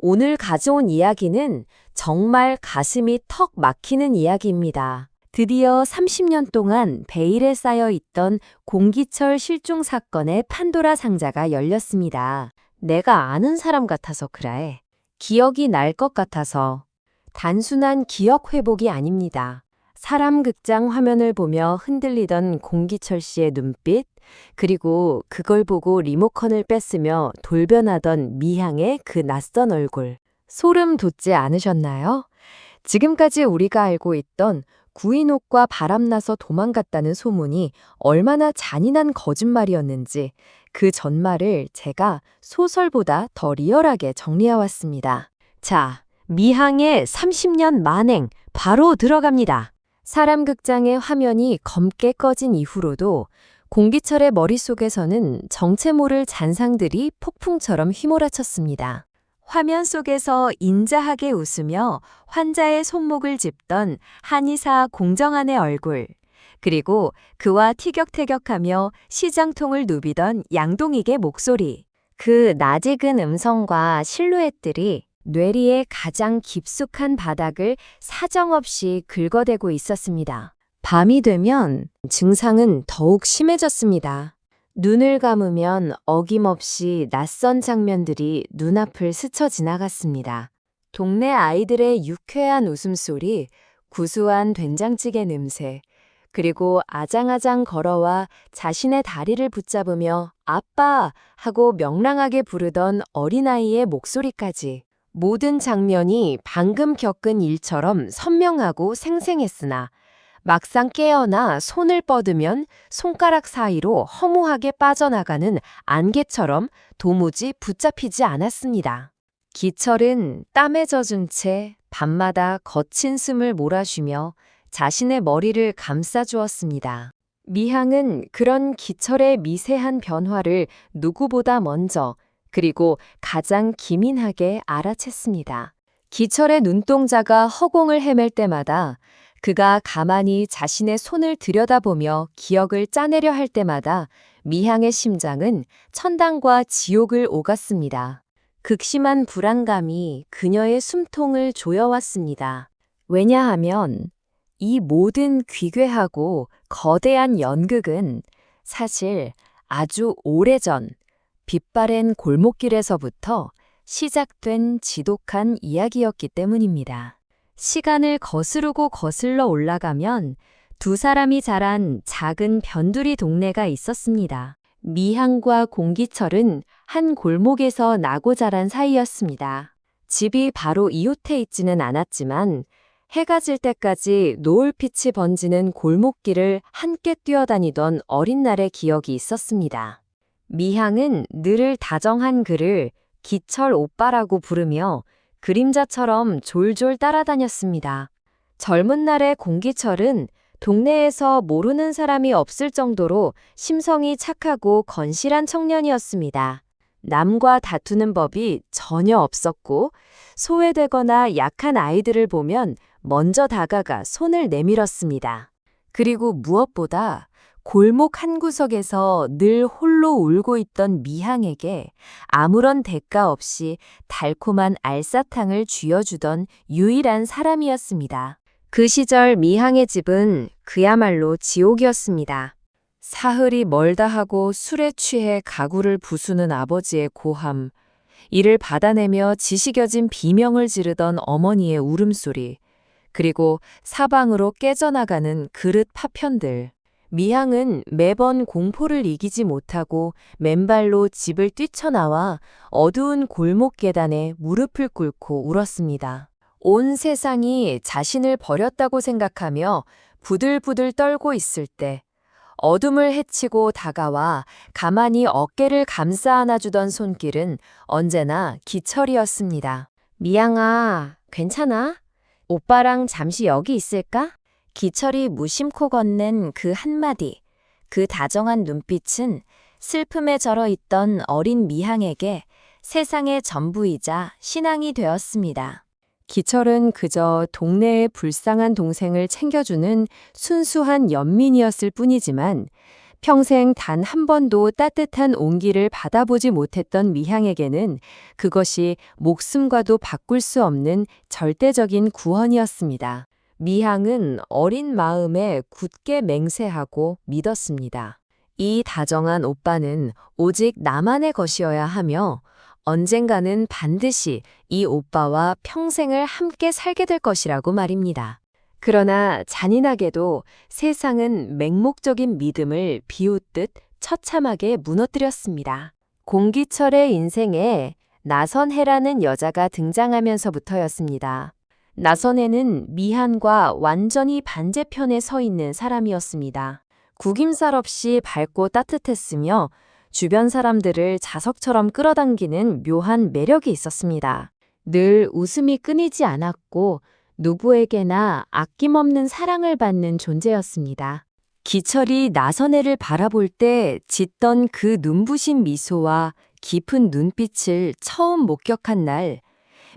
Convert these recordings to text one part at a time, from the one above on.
오늘 가져온 이야기는 정말 가슴이 턱 막히는 이야기입니다. 드디어 30년 동안 베일에 쌓여 있던 공기철 실종 사건의 판도라 상자가 열렸습니다. 내가 아는 사람 같아서 그래. 기억이 날 것 같아서. 단순한 기억 회복이 아닙니다. 사람 극장 화면을 보며 흔들리던 공기철 씨의 눈빛, 그리고 그걸 보고 리모컨을 뺐으며 돌변하던 미향의 그 낯선 얼굴. 소름 돋지 않으셨나요? 지금까지 우리가 알고 있던 구인옥과 바람나서 도망갔다는 소문이 얼마나 잔인한 거짓말이었는지 그 전말을 제가 소설보다 더 리얼하게 정리해왔습니다. 자, 미향의 30년 만행 바로 들어갑니다. 사람 극장의 화면이 검게 꺼진 이후로도 공기철의 머릿속에서는 정체 모를 잔상들이 폭풍처럼 휘몰아쳤습니다. 화면 속에서 인자하게 웃으며 환자의 손목을 짚던 한의사 공정한의 얼굴, 그리고 그와 티격태격하며 시장통을 누비던 양동익의 목소리, 그 낯익은 음성과 실루엣들이 뇌리의 가장 깊숙한 바닥을 사정없이 긁어대고 있었습니다. 밤이 되면 증상은 더욱 심해졌습니다. 눈을 감으면 어김없이 낯선 장면들이 눈앞을 스쳐 지나갔습니다. 동네 아이들의 유쾌한 웃음소리, 구수한 된장찌개 냄새, 그리고 아장아장 걸어와 자신의 다리를 붙잡으며 아빠 하고 명랑하게 부르던 어린아이의 목소리까지. 모든 장면이 방금 겪은 일처럼 선명하고 생생했으나 막상 깨어나 손을 뻗으면 손가락 사이로 허무하게 빠져나가는 안개처럼 도무지 붙잡히지 않았습니다. 기철은 땀에 젖은 채 밤마다 거친 숨을 몰아쉬며 자신의 머리를 감싸주었습니다. 미향은 그런 기철의 미세한 변화를 누구보다 먼저 그리고 가장 기민하게 알아챘습니다. 기철의 눈동자가 허공을 헤맬 때마다, 그가 가만히 자신의 손을 들여다보며 기억을 짜내려 할 때마다 미향의 심장은 천당과 지옥을 오갔습니다. 극심한 불안감이 그녀의 숨통을 조여왔습니다. 왜냐하면 이 모든 귀괴하고 거대한 연극은 사실 아주 오래전 빛바랜 골목길에서부터 시작된 지독한 이야기였기 때문입니다. 시간을 거스르고 거슬러 올라가면 두 사람이 자란 작은 변두리 동네가 있었습니다. 미향과 공기철은 한 골목에서 나고 자란 사이였습니다. 집이 바로 이웃해 있지는 않았지만 해가 질 때까지 노을빛이 번지는 골목길을 함께 뛰어다니던 어린 날의 기억이 있었습니다. 미향은 늘 다정한 그를 기철 오빠라고 부르며 그림자처럼 졸졸 따라다녔습니다. 젊은 날의 공기철은 동네에서 모르는 사람이 없을 정도로 심성이 착하고 건실한 청년이었습니다. 남과 다투는 법이 전혀 없었고 소외되거나 약한 아이들을 보면 먼저 다가가 손을 내밀었습니다. 그리고 무엇보다 골목 한 구석에서 늘 홀로 울고 있던 미향에게 아무런 대가 없이 달콤한 알사탕을 쥐어주던 유일한 사람이었습니다. 그 시절 미향의 집은 그야말로 지옥이었습니다. 사흘이 멀다 하고 술에 취해 가구를 부수는 아버지의 고함, 이를 받아내며 지식여진 비명을 지르던 어머니의 울음소리, 그리고 사방으로 깨져나가는 그릇 파편들. 미향은 매번 공포를 이기지 못하고 맨발로 집을 뛰쳐나와 어두운 골목 계단에 무릎을 꿇고 울었습니다. 온 세상이 자신을 버렸다고 생각하며 부들부들 떨고 있을 때 어둠을 헤치고 다가와 가만히 어깨를 감싸 안아주던 손길은 언제나 기철이었습니다. 미향아, 괜찮아? 오빠랑 잠시 여기 있을까? 기철이 무심코 건넨 그 한마디, 그 다정한 눈빛은 슬픔에 절어 있던 어린 미향에게 세상의 전부이자 신앙이 되었습니다. 기철은 그저 동네의 불쌍한 동생을 챙겨주는 순수한 연민이었을 뿐이지만 평생 단 한 번도 따뜻한 온기를 받아보지 못했던 미향에게는 그것이 목숨과도 바꿀 수 없는 절대적인 구원이었습니다. 미향은 어린 마음에 굳게 맹세하고 믿었습니다. 이 다정한 오빠는 오직 나만의 것이어야 하며 언젠가는 반드시 이 오빠와 평생을 함께 살게 될 것이라고 말입니다. 그러나 잔인하게도 세상은 맹목적인 믿음을 비웃듯 처참하게 무너뜨렸습니다. 공기철의 인생에 나선혜라는 여자가 등장하면서부터였습니다. 나선혜는 미한과 완전히 반대편에 서 있는 사람이었습니다. 구김살 없이 밝고 따뜻했으며 주변 사람들을 자석처럼 끌어당기는 묘한 매력이 있었습니다. 늘 웃음이 끊이지 않았고 누구에게나 아낌없는 사랑을 받는 존재였습니다. 기철이 나선혜를 바라볼 때 짓던 그 눈부신 미소와 깊은 눈빛을 처음 목격한 날,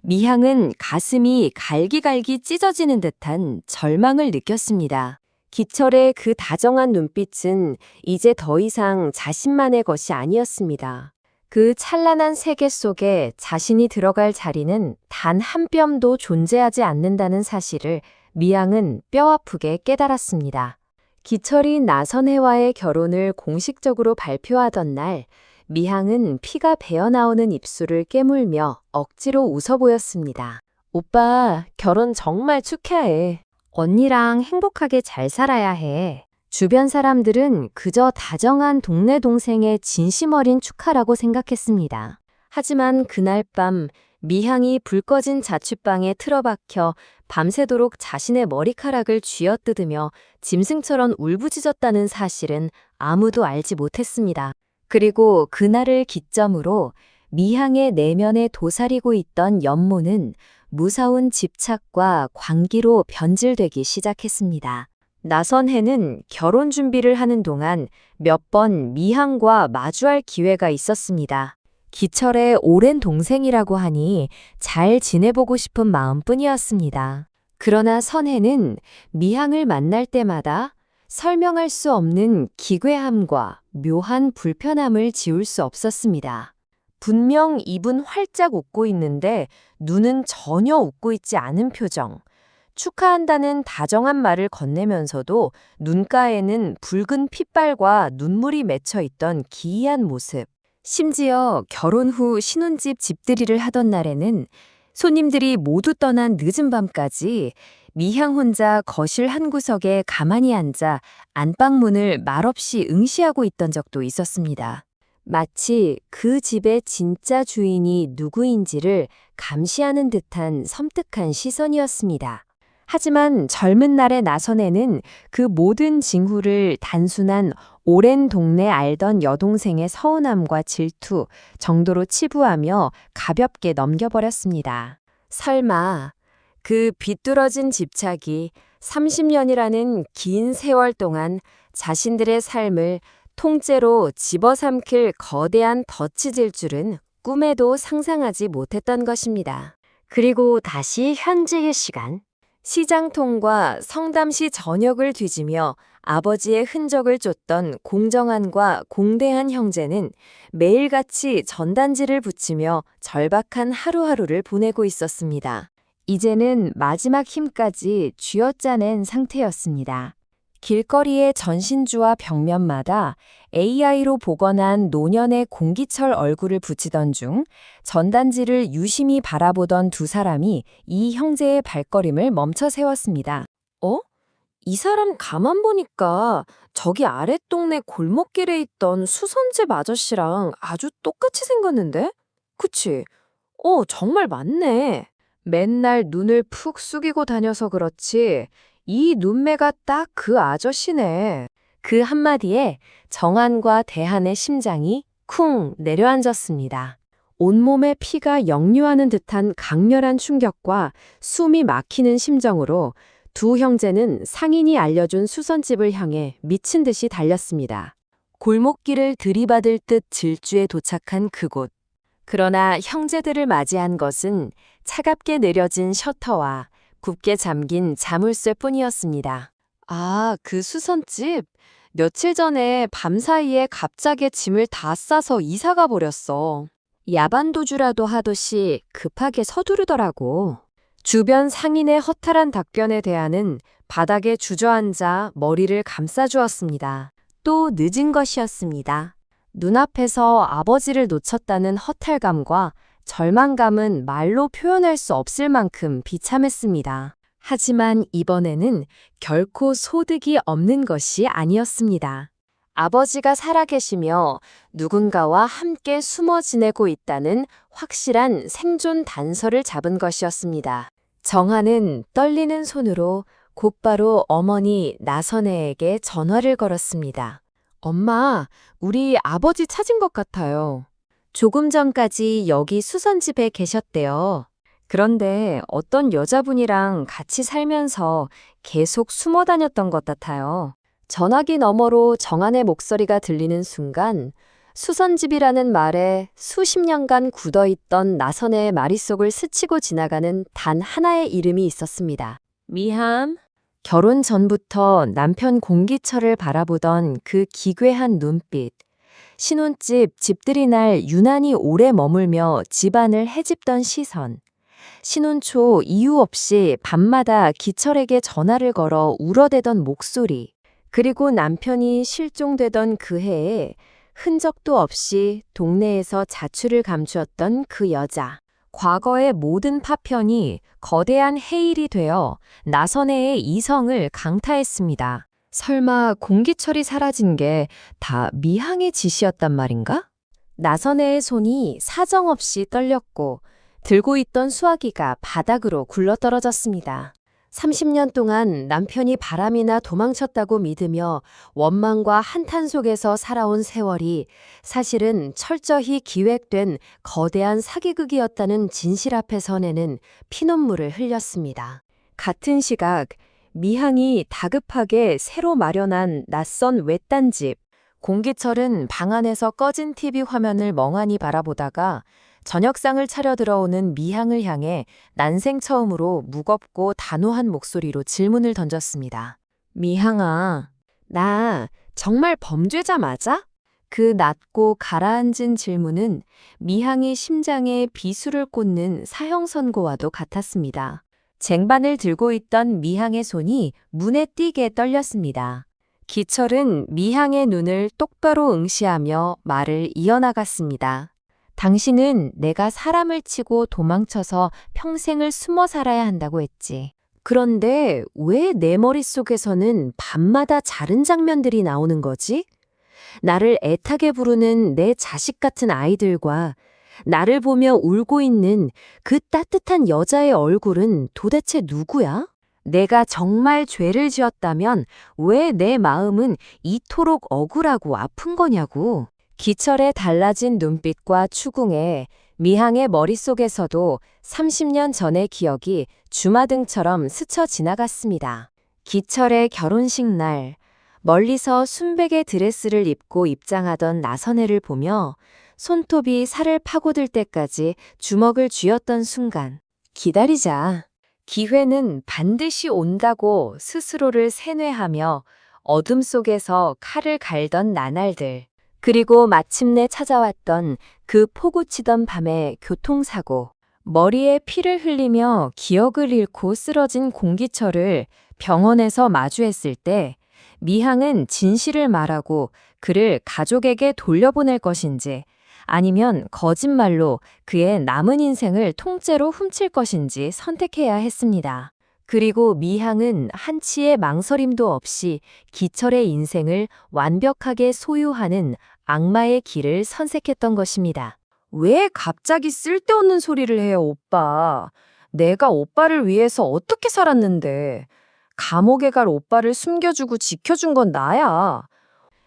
미향은 가슴이 갈기갈기 찢어지는 듯한 절망을 느꼈습니다. 기철의 그 다정한 눈빛은 이제 더 이상 자신만의 것이 아니었습니다. 그 찬란한 세계 속에 자신이 들어갈 자리는 단 한 뼘도 존재하지 않는다는 사실을 미향은 뼈아프게 깨달았습니다. 기철이 나선혜와의 결혼을 공식적으로 발표하던 날, 미향은 피가 배어나오는 입술을 깨물며 억지로 웃어 보였습니다. 오빠, 결혼 정말 축하해. 언니랑 행복하게 잘 살아야 해. 주변 사람들은 그저 다정한 동네 동생의 진심 어린 축하라고 생각했습니다. 하지만 그날 밤 미향이 불 꺼진 자취방에 틀어박혀 밤새도록 자신의 머리카락을 쥐어뜯으며 짐승처럼 울부짖었다는 사실은 아무도 알지 못했습니다. 그리고 그날을 기점으로 미향의 내면에 도사리고 있던 연모는 무서운 집착과 광기로 변질되기 시작했습니다. 나선혜는 결혼 준비를 하는 동안 몇 번 미향과 마주할 기회가 있었습니다. 기철의 오랜 동생이라고 하니 잘 지내보고 싶은 마음뿐이었습니다. 그러나 선혜는 미향을 만날 때마다 설명할 수 없는 기괴함과 묘한 불편함을 지울 수 없었습니다. 분명 입은 활짝 웃고 있는데 눈은 전혀 웃고 있지 않은 표정. 축하한다는 다정한 말을 건네면서도 눈가에는 붉은 핏발과 눈물이 맺혀 있던 기이한 모습. 심지어 결혼 후 신혼집 집들이를 하던 날에는 손님들이 모두 떠난 늦은 밤까지 미향 혼자 거실 한 구석에 가만히 앉아 안방문을 말없이 응시하고 있던 적도 있었습니다. 마치 그 집의 진짜 주인이 누구인지를 감시하는 듯한 섬뜩한 시선이었습니다. 하지만 젊은 날의 나선혜는 그 모든 징후를 단순한 오랜 동네 알던 여동생의 서운함과 질투 정도로 치부하며 가볍게 넘겨버렸습니다. 설마 그 비뚤어진 집착이 30년이라는 긴 세월 동안 자신들의 삶을 통째로 집어삼킬 거대한 덫이 될 줄은 꿈에도 상상하지 못했던 것입니다. 그리고 다시 현재의 시간. 시장통과 성담시 전역을 뒤지며 아버지의 흔적을 쫓던 공정한과 공대한 형제는 매일같이 전단지를 붙이며 절박한 하루하루를 보내고 있었습니다. 이제는 마지막 힘까지 쥐어짜낸 상태였습니다. 길거리의 전신주와 벽면마다 AI로 복원한 노년의 공기철 얼굴을 붙이던 중 전단지를 유심히 바라보던 두 사람이 이 형제의 발걸음을 멈춰 세웠습니다. 이 사람 가만 보니까 저기 아랫 동네 골목길에 있던 수선집 아저씨랑 아주 똑같이 생겼는데? 그치? 정말 맞네. 맨날 눈을 푹 숙이고 다녀서 그렇지 이 눈매가 딱 그 아저씨네. 그 한마디에 정한과 대한의 심장이 쿵 내려앉았습니다. 온몸에 피가 역류하는 듯한 강렬한 충격과 숨이 막히는 심정으로 두 형제는 상인이 알려준 수선집을 향해 미친 듯이 달렸습니다. 골목길을 들이받을 듯 질주에 도착한 그곳. 그러나 형제들을 맞이한 것은 차갑게 내려진 셔터와 굽게 잠긴 자물쇠뿐이었습니다. 아, 그 수선집? 며칠 전에 밤사이에 갑자기 짐을 다 싸서 이사가 버렸어. 야반도주라도 하듯이 급하게 서두르더라고. 주변 상인의 허탈한 답변에 대하는 바닥에 주저앉아 머리를 감싸주었습니다. 또 늦은 것이었습니다. 눈앞에서 아버지를 놓쳤다는 허탈감과 절망감은 말로 표현할 수 없을 만큼 비참했습니다. 하지만 이번에는 결코 소득이 없는 것이 아니었습니다. 아버지가 살아계시며 누군가와 함께 숨어 지내고 있다는 확실한 생존 단서를 잡은 것이었습니다. 정하는 떨리는 손으로 곧바로 어머니 나선혜에게 전화를 걸었습니다. 엄마, 우리 아버지 찾은 것 같아요. 조금 전까지 여기 수선집에 계셨대요. 그런데 어떤 여자분이랑 같이 살면서 계속 숨어 다녔던 것 같아요. 전화기 너머로 정한의 목소리가 들리는 순간 수선집이라는 말에 수십 년간 굳어있던 나선혜의 머릿속을 스치고 지나가는 단 하나의 이름이 있었습니다. 미함. 결혼 전부터 남편 공기철을 바라보던 그 기괴한 눈빛. 신혼집 집들이 날 유난히 오래 머물며 집안을 헤집던 시선. 신혼 초 이유 없이 밤마다 기철에게 전화를 걸어 울어대던 목소리. 그리고 남편이 실종되던 그 해에 흔적도 없이 동네에서 자취를 감추었던 그 여자. 과거의 모든 파편이 거대한 해일이 되어 나선혜의 이성을 강타했습니다. 설마 공기철이 사라진 게 다 미항의 짓이었단 말인가? 나선혜의 손이 사정없이 떨렸고 들고 있던 수화기가 바닥으로 굴러떨어졌습니다. 30년 동안 남편이 바람이나 도망쳤다고 믿으며 원망과 한탄 속에서 살아온 세월이 사실은 철저히 기획된 거대한 사기극이었다는 진실 앞에 서내는 피눈물을 흘렸습니다. 같은 시각 미항이 다급하게 새로 마련한 낯선 외딴 집. 공기철은 방 안에서 꺼진 TV 화면을 멍하니 바라보다가 저녁상을 차려 들어오는 미항을 향해 난생 처음으로 무겁고 단호한 목소리로 질문을 던졌습니다. 미항아, 나 정말 범죄자 맞아? 그 낮고 가라앉은 질문은 미항의 심장에 비수를 꽂는 사형 선고와도 같았습니다. 쟁반을 들고 있던 미항의 손이 문에 띄게 떨렸습니다. 기철은 미항의 눈을 똑바로 응시하며 말을 이어나갔습니다. 당신은 내가 사람을 치고 도망쳐서 평생을 숨어 살아야 한다고 했지. 그런데 왜 내 머릿속에서는 밤마다 다른 장면들이 나오는 거지? 나를 애타게 부르는 내 자식 같은 아이들과 나를 보며 울고 있는 그 따뜻한 여자의 얼굴은 도대체 누구야? 내가 정말 죄를 지었다면 왜 내 마음은 이토록 억울하고 아픈 거냐고. 기철의 달라진 눈빛과 추궁에 미항의 머릿속에서도 30년 전의 기억이 주마등처럼 스쳐 지나갔습니다. 기철의 결혼식 날, 멀리서 순백의 드레스를 입고 입장하던 나선혜를 보며 손톱이 살을 파고들 때까지 주먹을 쥐었던 순간, 기다리자. 기회는 반드시 온다고 스스로를 세뇌하며 어둠 속에서 칼을 갈던 나날들. 그리고 마침내 찾아왔던 그 포구치던 밤의 교통사고. 머리에 피를 흘리며 기억을 잃고 쓰러진 공기철을 병원에서 마주했을 때 미항은 진실을 말하고 그를 가족에게 돌려보낼 것인지 아니면 거짓말로 그의 남은 인생을 통째로 훔칠 것인지 선택해야 했습니다. 그리고 미항은 한치의 망설임도 없이 기철의 인생을 완벽하게 소유하는 악마의 길을 선택했던 것입니다. 왜 갑자기 쓸데없는 소리를 해요, 오빠. 내가 오빠를 위해서 어떻게 살았는데. 감옥에 갈 오빠를 숨겨주고 지켜준 건 나야.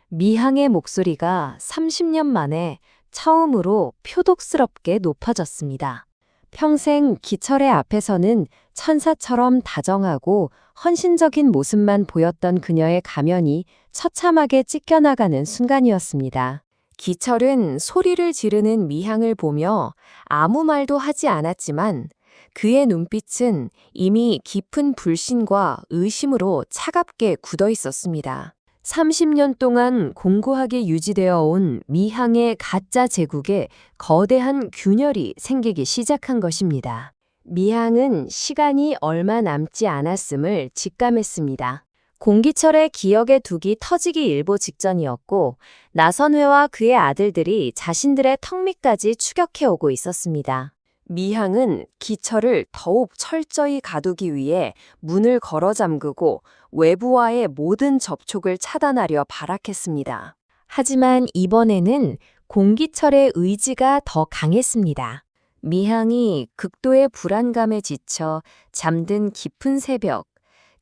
미항의 목소리가 30년 만에 처음으로 표독스럽게 높아졌습니다. 평생 기철의 앞에서는 천사처럼 다정하고 헌신적인 모습만 보였던 그녀의 가면이 처참하게 찢겨나가는 순간이었습니다. 기철은 소리를 지르는 미항을 보며 아무 말도 하지 않았지만 그의 눈빛은 이미 깊은 불신과 의심으로 차갑게 굳어 있었습니다. 30년 동안 공고하게 유지되어 온 미항의 가짜 제국에 거대한 균열이 생기기 시작한 것입니다. 미항은 시간이 얼마 남지 않았음을 직감했습니다. 공기철의 기억의 둑이 터지기 일보 직전이었고 나선회와 그의 아들들이 자신들의 턱 밑까지 추격해오고 있었습니다. 미항은 기철을 더욱 철저히 가두기 위해 문을 걸어 잠그고 외부와의 모든 접촉을 차단하려 발악했습니다. 하지만 이번에는 공기철의 의지가 더 강했습니다. 미항이 극도의 불안감에 지쳐 잠든 깊은 새벽,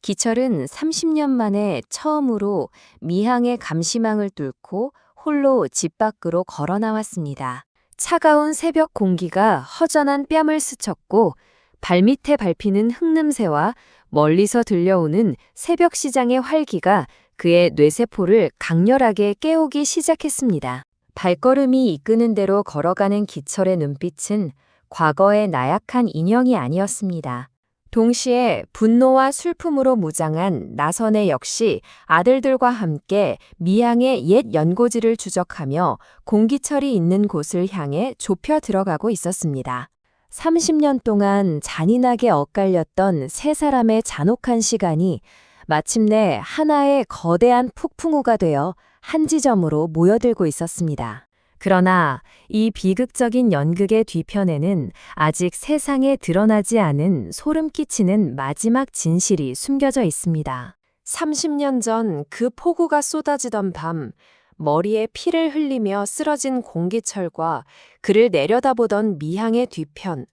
기철은 30년 만에 처음으로 미항의 감시망을 뚫고 홀로 집 밖으로 걸어 나왔습니다. 차가운 새벽 공기가 허전한 뺨을 스쳤고 발밑에 밟히는 흙냄새와 멀리서 들려오는 새벽 시장의 활기가 그의 뇌세포를 강렬하게 깨우기 시작했습니다. 발걸음이 이끄는 대로 걸어가는 기철의 눈빛은 과거의 나약한 인형이 아니었습니다. 동시에 분노와 슬픔으로 무장한 나선의 역시 아들들과 함께 미항의 옛 연고지를 추적하며 공기철이 있는 곳을 향해 좁혀 들어가고 있었습니다. 30년 동안 잔인하게 엇갈렸던 세 사람의 잔혹한 시간이 마침내 하나의 거대한 폭풍우가 되어 한 지점으로 모여들고 있었습니다. 그러나 이 비극적인 연극의 뒤편에는 아직 세상에 드러나지 않은 소름 끼치는 마지막 진실이 숨겨져 있습니다. 30년 전 그 폭우가 쏟아지던 밤, 머리에 피를 흘리며 쓰러진 공기철과 그를 내려다보던 미항의 뒤편,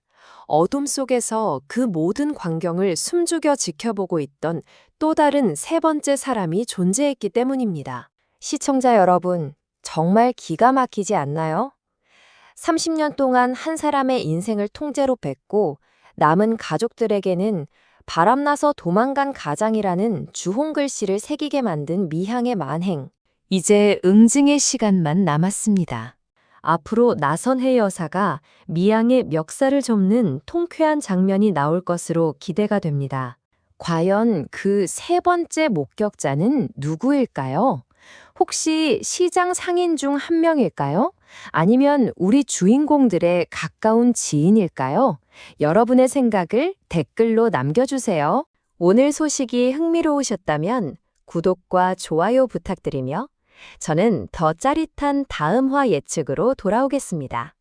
어둠 속에서 그 모든 광경을 숨죽여 지켜보고 있던 또 다른 세 번째 사람이 존재했기 때문입니다. 시청자 여러분, 정말 기가 막히지 않나요? 30년 동안 한 사람의 인생을 통째로 뱉고 남은 가족들에게는 바람나서 도망간 가장이라는 주홍글씨를 새기게 만든 미항의 만행. 이제 응징의 시간만 남았습니다. 앞으로 나선혜 여사가 미항의 멱살을 접는 통쾌한 장면이 나올 것으로 기대가 됩니다. 과연 그 세 번째 목격자는 누구일까요? 혹시 시장 상인 중 한 명일까요? 아니면 우리 주인공들의 가까운 지인일까요? 여러분의 생각을 댓글로 남겨주세요. 오늘 소식이 흥미로우셨다면 구독과 좋아요 부탁드리며 저는 더 짜릿한 다음 화 예측으로 돌아오겠습니다.